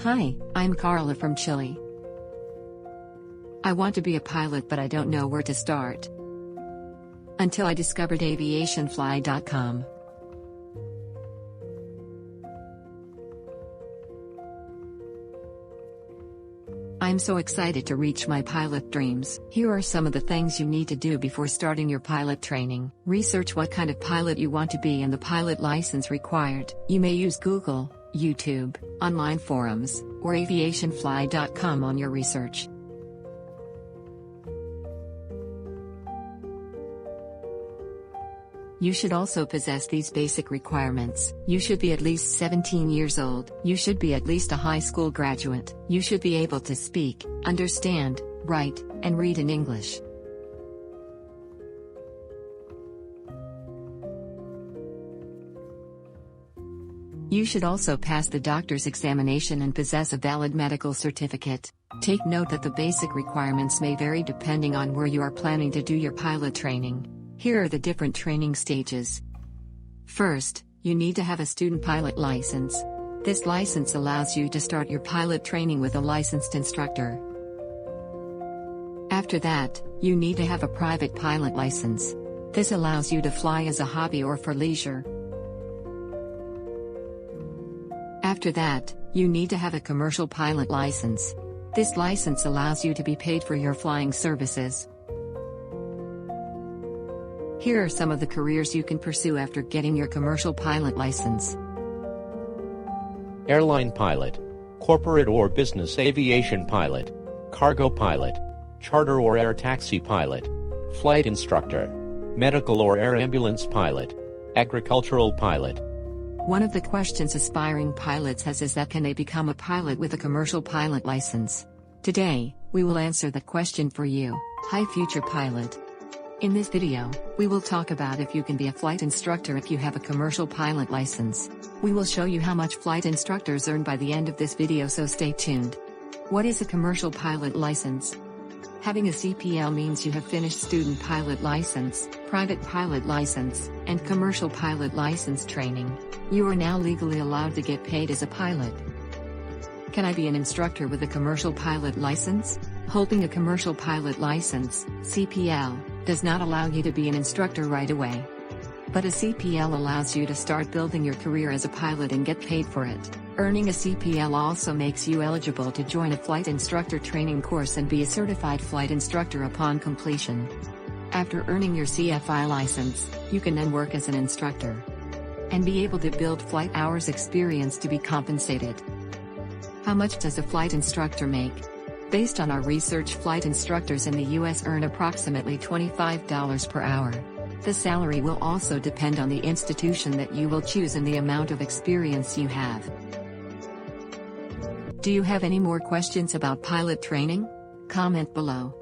Hi, I'm Carla from Chile. I want to be a pilot, but I don't know where to start. Until I discovered Aviationfly.com. I'm so excited to reach my pilot dreams. Here are some of the things you need to do before starting your pilot training. Research what kind of pilot you want to be and the pilot license required. You may use Google, YouTube, online forums, or aviationfly.com on your research. You should also possess these basic requirements. You should be at least 17 years old. You should be at least a high school graduate. You should be able to speak, understand, write, and read in English. You should also pass the doctor's examination and possess a valid medical certificate. Take note that the basic requirements may vary depending on where you are planning to do your pilot training. Here are the different training stages. First, you need to have a student pilot license. This license allows you to start your pilot training with a licensed instructor. After that, you need to have a private pilot license. This allows you to fly as a hobby or for leisure. After that, you need to have a commercial pilot license. This license allows you to be paid for your flying services. Here are some of the careers you can pursue after getting your commercial pilot license. Airline pilot, corporate or business aviation pilot, cargo pilot, charter or air taxi pilot, flight instructor, medical or air ambulance pilot, agricultural pilot. One of the questions aspiring pilots has is that can they become a pilot with a commercial pilot license? Today, we will answer that question for you. Hi future pilot. In this video, we will talk about if you can be a flight instructor if you have a commercial pilot license. We will show you how much flight instructors earn by the end of this video, so stay tuned. What is a commercial pilot license? Having a CPL means you have finished student pilot license, private pilot license, and commercial pilot license training. You are now legally allowed to get paid as a pilot. Can I be an instructor with a commercial pilot license? Holding a commercial pilot license, CPL, does not allow you to be an instructor right away. But a CPL allows you to start building your career as a pilot and get paid for it. Earning a CPL also makes you eligible to join a flight instructor training course and be a certified flight instructor upon completion. After earning your CFI license, you can then work as an instructor and be able to build flight hours experience to be compensated. How much does a flight instructor make? Based on our research, flight instructors in the US earn approximately $25 per hour. The salary will also depend on the institution that you will choose and the amount of experience you have. Do you have any more questions about pilot training? Comment below.